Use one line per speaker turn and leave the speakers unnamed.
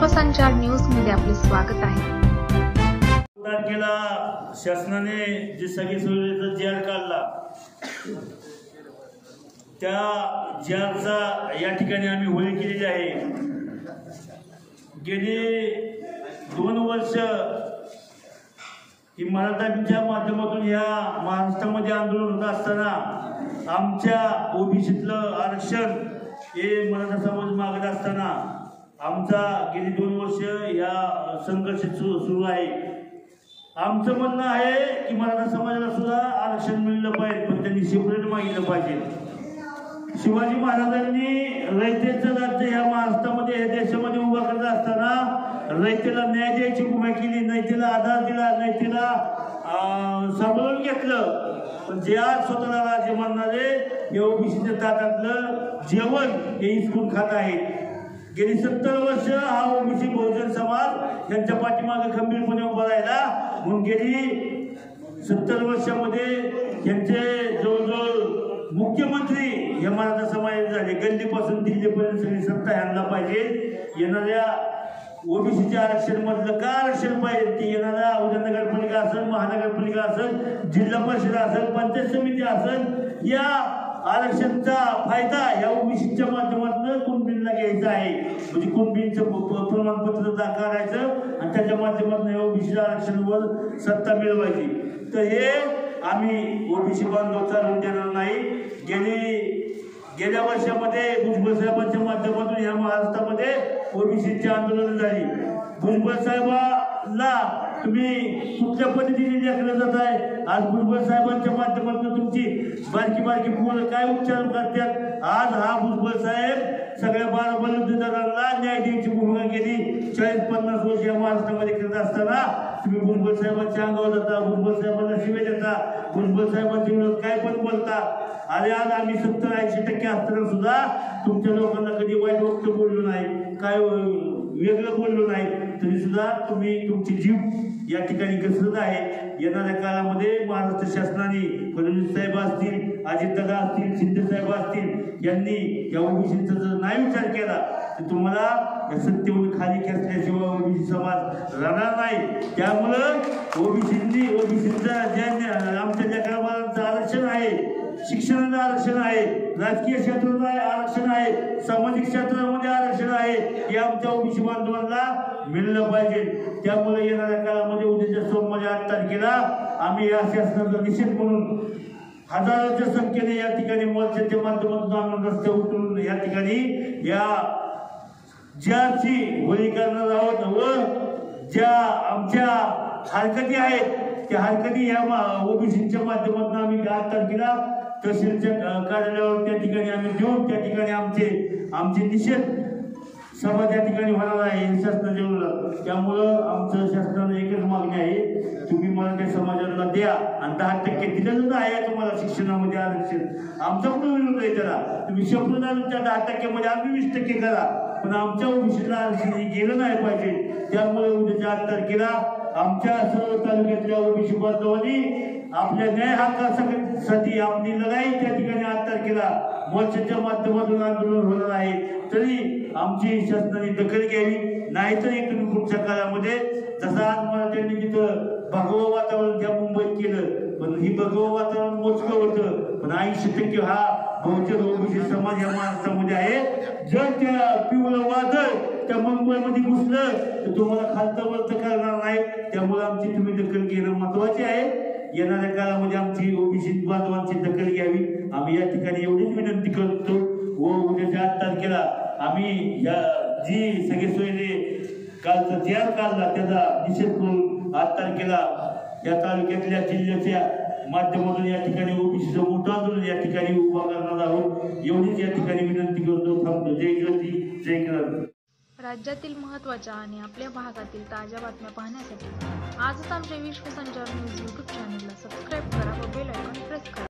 Vishwasanchar news मध्ये आपले स्वागत आहे।
तारखेला शासनाने जे सगळे सोयीचा जी आर काढला त्या जी आरचा या ठिकाणी आम्ही होळी केलेली आहे। गेली 2 वर्ष ही मराठ्यांच्या माध्यमातून या महाराष्ट्रामध्ये आंदोलन होत असताना आमच्या ओबीसीतलं आरक्षण हे मराठा समाज मागत असताना आमचा गेली 2 वर्ष या संघर्ष सुरू आहे। आमचं म्हणणं आहे की मराठा समाजाला सुद्धा आरक्षण मिळलं पाहिजे, पण त्यांनी सेपरेट मागितलं पाहिजे। शिवाजी महाराजांनी रयतेचं राज्य या महाराष्ट्रामध्ये या देशामध्ये उभा करत असताना रयतेला न्याय द्यायची भूमिका केली, नैतेला आधार दिला, नैतेला सांभाळून घेतलं। पण जे आज स्वतःला राज्य म्हणणारे या ओबीसीच्या ताटातलं जेवण हे हिसकून खात आहेत। गेली 70 वर्ष हा ओबीसी बहुजन समाज यांच्या पाठीमागे खंबीरपणे उभा राहिला। म्हणून गेली 70 वर्षामध्ये यांचे जवळजवळ मुख्यमंत्री हे मराठा समाज झाले। गल्लीपासून दिल्लीपर्यंत सगळी सत्ता यांना पाहिजे। येणाऱ्या ओबीसीच्या आरक्षण मधलं का आरक्षण पाहिजे ते येणाऱ्या उद्या नगरपालिका असेल, महानगरपालिका असेल, जिल्हा परिषद असेल, पंचायत समिती असेल, या आरक्षणचा फायदा या ओबीसीच्या माध्यमातून कुणबींना घ्यायचा आहे। म्हणजे कुणबींचं प्रमाणपत्र दाखवायचं आणि त्याच्या माध्यमातून ओबीसीच्या आरक्षणावर सत्ता मिळवायची। तर हे आम्ही ओबीसी बांधव चालवून देणार नाही। गेल्या वर्षामध्ये भुजबळ साहेबांच्या माध्यमातून या महाराष्ट्रामध्ये ओबीसीची आंदोलन झाली। भुजबळ साहेबांना तुम्ही कुठल्या पद्धतीने लेखलं जात आहे? आज भुजबळ साहेबांच्या माध्यमातून तुमची बारकी मुलं काय उच्चार करतात? आज हा भुजबळ साहेब सगळ्या 12 बलुतेदारांना न्याय द्यायची भूमिका केली। 40-50 वर्ष या महाराष्ट्रामध्ये करत असताना तुम्ही भुजबळ साहेबांच्या अंगावर जाता, भुजबळ साहेबांना शिवे देता, भुजबळ साहेबांच्या विरोधात काय पण बोलता। अरे आज आम्ही 70-80% असताना सुद्धा तुमच्या लोकांना कधी वाईट वक्त बोललो नाही, काय वेगळं बोललो नाही, तरी सुद्धा तुम्ही तुमची जीव या ठिकाणी घसरत आहे। येणाऱ्या काळामध्ये महाराष्ट्र शासनाने फडणवीस साहेब असतील, अजितदादा असतील, शिंदे साहेब असतील यांनी या ओबीसीचा जर नाही विचार केला तर तुम्हाला या सत्तेवरून खाली खेचल्याशिवाय ओबीसी समाज राहणार नाही। त्यामुळं ओबीसीचा जे आमच्या लेकराबाळांचं आरक्षण आहे, शिक्षणाचं आरक्षण आहे, राजकीय क्षेत्रात आरक्षण आहे, सामाजिक क्षेत्रामध्ये आरक्षण आहे, हे आमच्या ओबीसी बांधवांना मिळलं पाहिजे। त्यामुळे येणाऱ्या काळामध्ये उद्याच्या सोमवारी 8 तारखेला आम्ही या शासनाचा निषेध म्हणून हजारोच्या संख्येने या ठिकाणी मोर्चाच्या माध्यमातून आम्ही रस्त्यावर उतरून या ठिकाणी या ज्याची होळी करणार आहोत व ज्या आमच्या हरकती आहेत त्या हरकती या ओबीसीच्या माध्यमातून आम्ही 8 तारखेला तहसीलच्या कार्यालयावर त्या ठिकाणी आम्ही देऊन त्या ठिकाणी आमचे निषेध सभा त्या ठिकाणी होणार आहे शासनाच्या विरोधात। त्यामुळं आमचं शासनाला एकच मागणी आहे, तुम्ही मराठा समाजाला द्या आणि 10% दिलेलं आहे तुम्हाला शिक्षणामध्ये आरक्षण। आमचा कुठं विरोध आहे त्याला? तुम्ही शपथ त्या 10% मध्ये आम्ही 20% करा, पण आमच्या ओबीसीला आरक्षण हे गेलं नाही पाहिजे। त्यामुळे उद्याच्या 8 तारखेला आमच्या सर्व तालुक्यातल्या ओबीसी बांधवांनी आपल्या न्याय हक्कासाठी आपली लढाई त्या ठिकाणी 8 तारखेला मोर्चाच्या माध्यमातून आंदोलन होणार आहे। तरी आमची शासनाने दखल घ्यावी, नाहीतर तुम्ही पुढच्या काळामध्ये जसं आज मराठ्यांनी तिथं भगवं वातावरण त्या मुंबईत केलं, पण ही भगवं वातावरण मोजकं होतं, पण 80% हा बहुतेक ओबीसी समाज या महाराष्ट्रामध्ये आहे। जर त्या पिवळं वादळ त्या मुंबईमध्ये घुसलं तर तुम्हाला खालतं वरतं करणार नाही। त्यामुळे आमची तुम्ही दखल घेणं महत्वाचे आहे। येणाऱ्या काळामध्ये आमची ओबीसी बांधवांची दखल घ्यावी, आम्ही या ठिकाणी एवढीच विनंती करतो। व उद्याच्या 8 तारखेला आम्ही या जी सगळे सोयरे कालचा जी आर काढला त्याचा निषेध करून 8 तारखेला या तालुक्यातल्या जिल्ह्याच्या माध्यमातून या ठिकाणी ओबीसीचं मोठं आंदोलन या ठिकाणी उभा करणार आहोत। एवढीच या ठिकाणी विनंती करतो। थांबतो। जय ज्योती, जय क्रांती।
राज्यातील महत्त्वाच्या आणि आपल्या भागातील ताज्या बातम्या पाहण्यासाठी आजच आमच्या विश्वसंचार न्यूज YouTube चॅनलला सबस्क्राईब करा व बेल आयकॉन प्रेस करा।